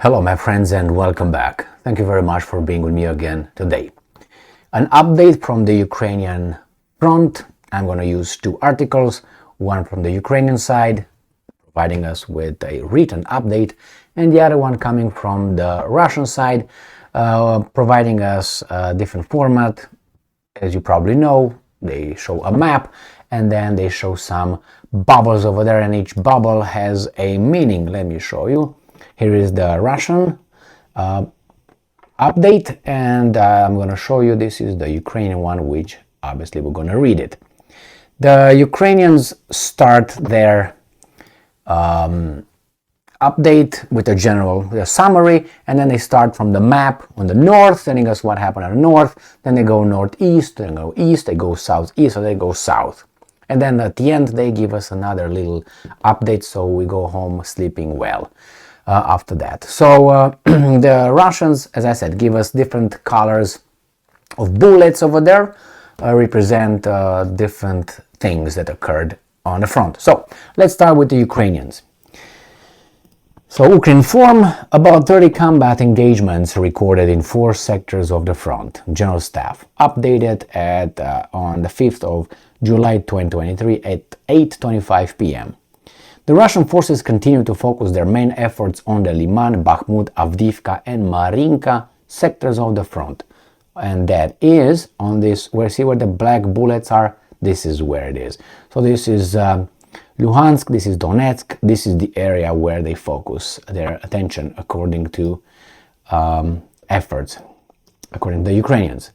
Hello my friends and welcome back. Thank you very much for being with me again today. An update from the Ukrainian front. I'm going to use two articles, one from the Ukrainian side providing us with a written update and the other one coming from the Russian side providing us a different format. As you probably know, they show a map and then they show some bubbles over there, and each bubble has a meaning. Let me show you. Here is the Russian update, and I'm going to show you this is the Ukrainian one, which obviously we're going to read it. The Ukrainians start their update with a general summary, and then they start from the map on the north, telling us what happened on the north. Then they go northeast, then go east, they go southeast, or they go south. And then at the end, they give us another little update, so we go home sleeping well. After that. So the Russians, as I said, give us different colors of bullets over there, represent different things that occurred on the front. So let's start with the Ukrainians. So Ukrinform, about 30 combat engagements recorded in 4 sectors of the front. General Staff updated on the 5th of July 2023 at 8:25 p.m. The Russian forces continue to focus their main efforts on the Lyman, Bakhmut, Avdiivka and Marinka sectors of the front. And that is on this, see where the black bullets are? This is where it is. So this is Luhansk, this is Donetsk, this is the area where they focus their attention according to efforts, according to the Ukrainians.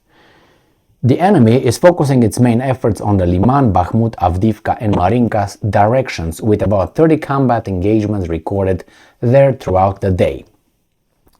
The enemy is focusing its main efforts on the Lyman, Bakhmut, Avdiivka and Marinka directions, with about 30 combat engagements recorded there throughout the day.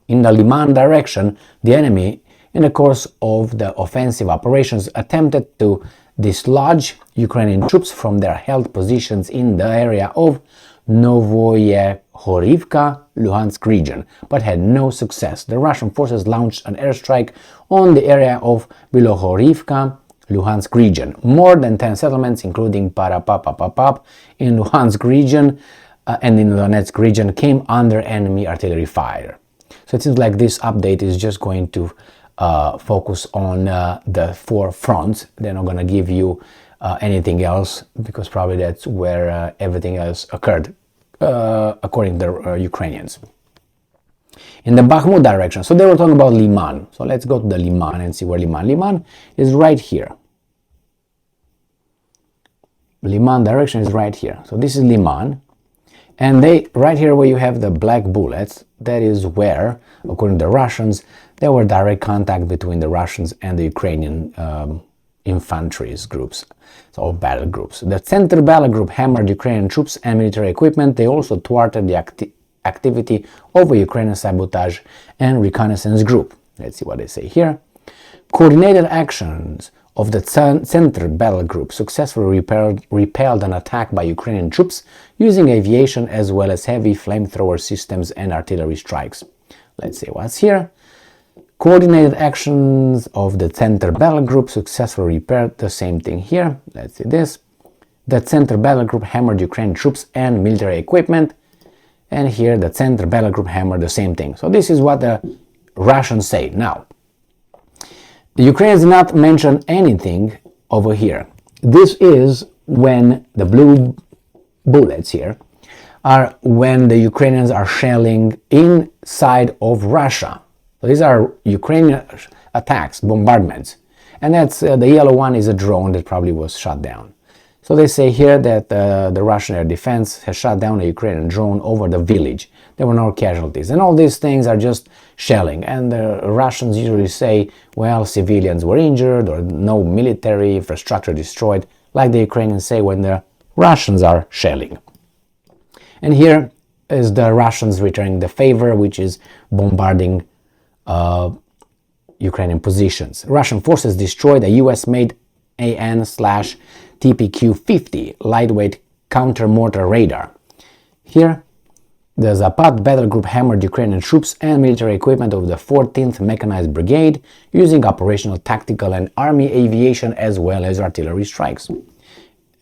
In the Lyman direction, the enemy, in the course of the offensive operations, attempted to dislodge Ukrainian troops from their held positions in the area of Horivka, Luhansk region, but had no success. The Russian forces launched an airstrike on the area of Horivka, Luhansk region. More than 10 settlements, including Parapapapapap in Luhansk region and in the Donetsk region, came under enemy artillery fire. So it seems like this update is just going to focus on the 4 fronts. They're not going to give you anything else, because probably that's where everything else occurred. According to the Ukrainians. In the Bakhmut direction, so they were talking about Lyman. So let's go to the Lyman and see where Lyman is right here. Lyman direction is right here. So this is Lyman. And right here where you have the black bullets, that is where, according to the Russians, there were direct contact between the Russians and the Ukrainian infantry groups, so battle groups. The center battle group hammered Ukrainian troops and military equipment. They also thwarted the activity of a Ukrainian sabotage and reconnaissance group. Let's see what they say here. Coordinated actions of the center battle group successfully repelled an attack by Ukrainian troops using aviation as well as heavy flamethrower systems and artillery strikes. Let's see what's here. Coordinated actions of the center battle group successfully repaired, the same thing here. Let's see this. The center battle group hammered Ukrainian troops and military equipment. And here the center battle group hammered the same thing. So this is what the Russians say. Now, the Ukrainians did not mention anything over here. This is when the blue bullets here are when the Ukrainians are shelling inside of Russia. So these are Ukrainian attacks, bombardments. And that's the yellow one is a drone that probably was shot down. So they say here that the Russian air defense has shot down a Ukrainian drone over the village. There were no casualties. And all these things are just shelling. And the Russians usually say, well, civilians were injured or no military infrastructure destroyed, like the Ukrainians say when the Russians are shelling. And here is the Russians returning the favor, which is bombarding Ukrainian positions. Russian forces destroyed a US-made AN/TPQ-50 lightweight counter-mortar radar. Here, the Zapad battle group hammered Ukrainian troops and military equipment of the 14th Mechanized Brigade using operational, tactical and army aviation as well as artillery strikes.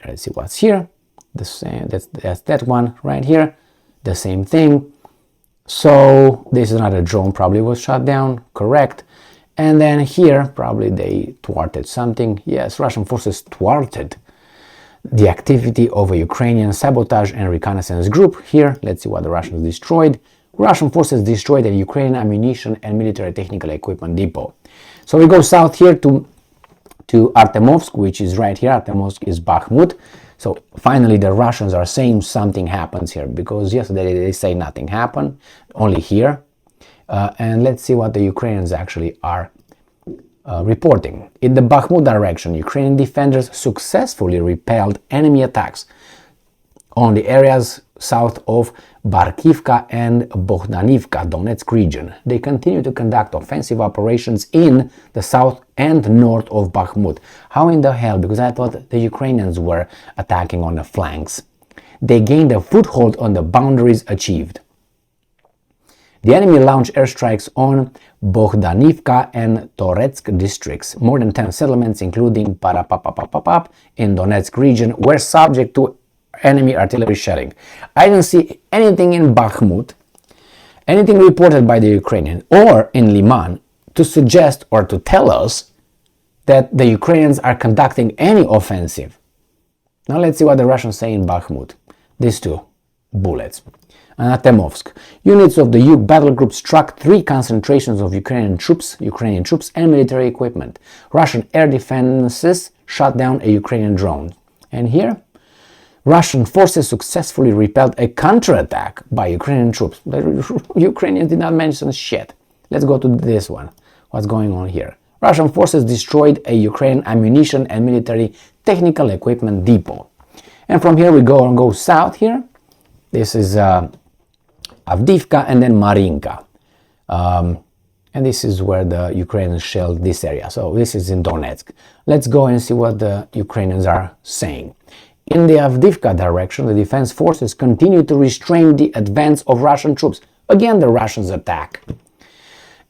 Let's see what's here. The same, that's that one right here. The same thing. So this is another drone, probably was shot down, correct. And then here, probably they thwarted something. Yes, Russian forces thwarted the activity of a Ukrainian sabotage and reconnaissance group. Here, let's see what the Russians destroyed. Russian forces destroyed a Ukrainian ammunition and military technical equipment depot. So we go south here to Artemovsk, which is right here. Artemovsk is Bakhmut. So finally the Russians are saying something happens here, because yesterday they say nothing happened, only here. And let's see what the Ukrainians actually are reporting. In the Bakhmut direction, Ukrainian defenders successfully repelled enemy attacks on the areas south of Avdiivka and Bohdanivka, Donetsk region. They continue to conduct offensive operations in the south and north of Bakhmut. How in the hell? Because I thought the Ukrainians were attacking on the flanks. They gained a foothold on the boundaries achieved. The enemy launched airstrikes on Bohdanivka and Toretsk districts. More than 10 settlements, including Parapapapapap in Donetsk region, were subject to enemy artillery shelling. I didn't see anything in Bakhmut, anything reported by the Ukrainians or in Lyman to suggest or to tell us that the Ukrainians are conducting any offensive. Now let's see what the Russians say in Bakhmut. These two bullets. Artemovsk. Units of the UK battle group struck 3 concentrations of Ukrainian troops and military equipment. Russian air defenses shot down a Ukrainian drone. And here, Russian forces successfully repelled a counterattack by Ukrainian troops. The Ukrainians did not mention shit. Let's go to this one. What's going on here? Russian forces destroyed a Ukrainian ammunition and military technical equipment depot. And from here we go south here. This is Avdiivka and then Marinka. And this is where the Ukrainians shelled this area. So this is in Donetsk. Let's go and see what the Ukrainians are saying. In the Avdiivka direction, the defense forces continue to restrain the advance of Russian troops. Again, the Russians attack.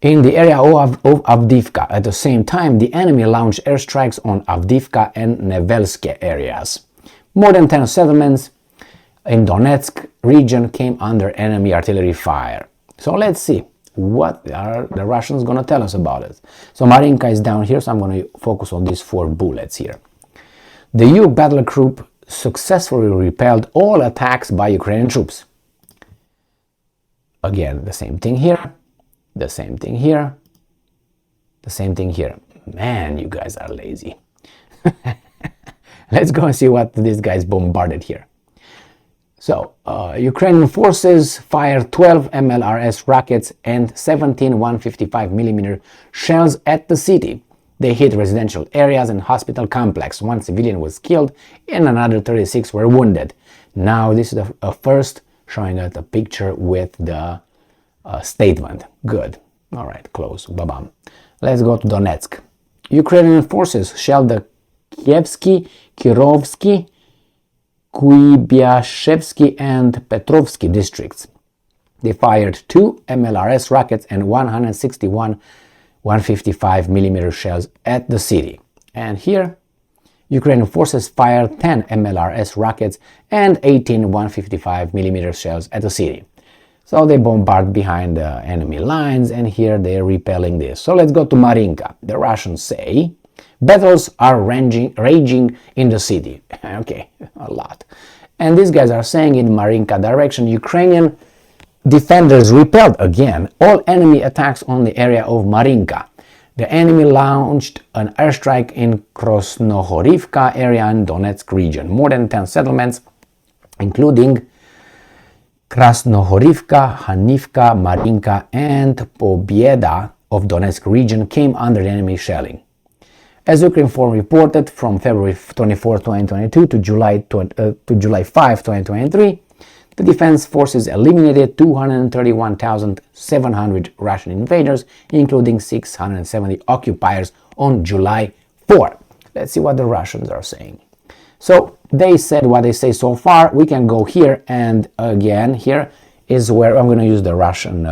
In the area of Avdiivka, at the same time, the enemy launched airstrikes on Avdiivka and Nevelske areas. More than 10 settlements in Donetsk region came under enemy artillery fire. So let's see what are the Russians going to tell us about it. So Marinka is down here, so I'm going to focus on these 4 bullets here. The UK battle group successfully repelled all attacks by Ukrainian troops. Again, the same thing here, the same thing here, the same thing here. Man, you guys are lazy. Let's go and see what these guys bombarded here. So, Ukrainian forces fired 12 MLRS rockets and 17 155mm shells at the city. They hit residential areas and hospital complex. 1 civilian was killed and another 36 were wounded. Now this is the first showing us the picture with the statement. Good. All right, close. Ba-bam. Let's go to Donetsk. Ukrainian forces shelled the Kievsky, Kirovsky, Kuibyashevsky and Petrovsky districts. They fired 2 MLRS rockets and 161 155mm shells at the city. And here, Ukrainian forces fired 10 MLRS rockets and 18 155mm shells at the city. So they bombard behind the enemy lines, and here they're repelling this. So let's go to Marinka. The Russians say battles are raging in the city. Okay, a lot. And these guys are saying in Marinka direction, Ukrainian defenders repelled again all enemy attacks on the area of Marinka. The enemy launched an airstrike in Krasnohorivka area in Donetsk region. More than 10 settlements, including Krasnohorivka, Hanivka, Marinka, and Pobieda of Donetsk region came under the enemy shelling. As Ukrinform reported, from February 24, 2022 to July 5, 2023, the defense forces eliminated 231,700 Russian invaders, including 670 occupiers on July 4. Let's see what the Russians are saying. So they said what they say so far. We can go here, and again, here is where I'm going to use the Russian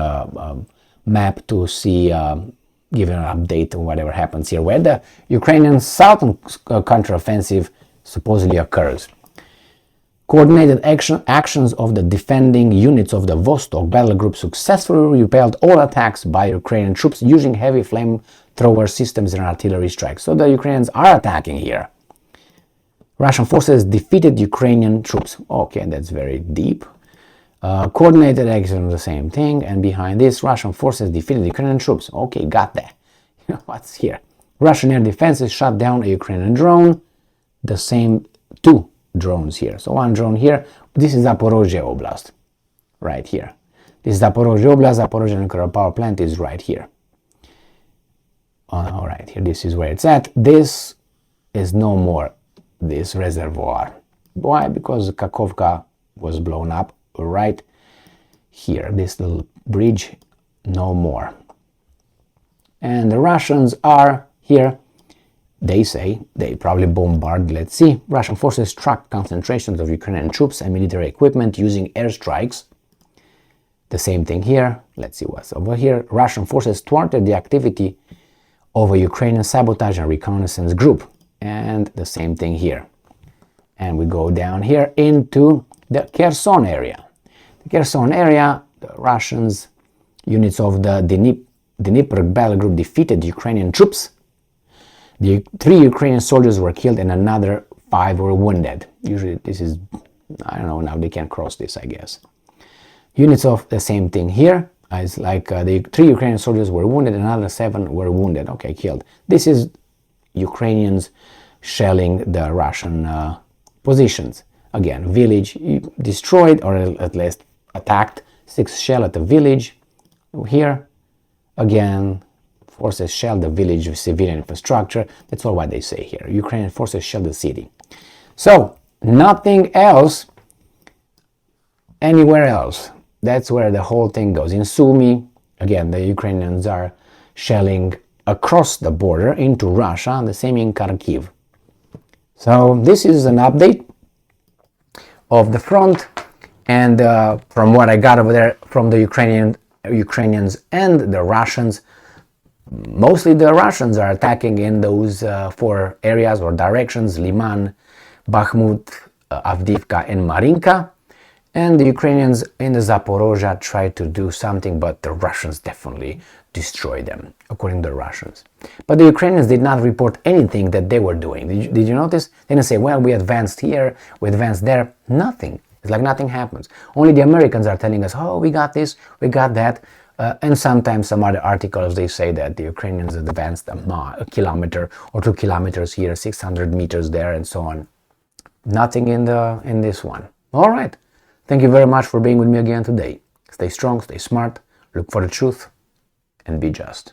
map to see, give an update on whatever happens here, where the Ukrainian southern counteroffensive supposedly occurs. Coordinated actions of the defending units of the Vostok battle group successfully repelled all attacks by Ukrainian troops using heavy flamethrower systems and artillery strikes. So the Ukrainians are attacking here. Russian forces defeated Ukrainian troops. Okay, that's very deep. Coordinated action, the same thing. And behind this, Russian forces defeated Ukrainian troops. Okay, got that. What's here? Russian air defenses shot down a Ukrainian drone. The same two drones here. So one drone here. This is Zaporozhye Oblast, right here. This is Zaporozhye Oblast. Zaporozhye nuclear power plant is right here. All right, here. This is where it's at. This is no more this reservoir. Why? Because Kakhovka was blown up right here. This little bridge, no more. And the Russians are here. They say they probably bombard. Let's see. Russian forces struck concentrations of Ukrainian troops and military equipment using airstrikes. The same thing here. Let's see what's over here. Russian forces thwarted the activity of a Ukrainian sabotage and reconnaissance group. And the same thing here. And we go down here into the Kherson area. The Kherson area, the Russians, units of the Dnipro battle group defeated Ukrainian troops. The 3 Ukrainian soldiers were killed and another 5 were wounded. Usually this is, I don't know, now they can cross this, I guess. Units of the same thing here. It's like the 3 Ukrainian soldiers were wounded and another 7 were wounded. Okay, killed. This is Ukrainians shelling the Russian positions. Again, village destroyed or at least attacked. 6 shell at the village. Here, again, forces shelled the village with civilian infrastructure. That's all what they say here. Ukrainian forces shelled the city. So, nothing else anywhere else. That's where the whole thing goes. In Sumy, again, the Ukrainians are shelling across the border into Russia, the same in Kharkiv. So, this is an update of the front, and from what I got over there from the Ukrainians and the Russians, mostly the Russians are attacking in those 4 areas or directions: Lyman, Bakhmut, Avdiivka and Marinka. And the Ukrainians in the Zaporozhye tried to do something, but the Russians definitely destroyed them, according to the Russians. But the Ukrainians did not report anything that they were doing. Did you notice? They didn't say, well, we advanced here, we advanced there. Nothing. It's like nothing happens. Only the Americans are telling us, oh, we got this, we got that. And sometimes some other articles, they say that the Ukrainians advanced a kilometer or 2 kilometers here, 600 meters there, and so on. Nothing in this one. All right. Thank you very much for being with me again today. Stay strong, stay smart, look for the truth, and be just.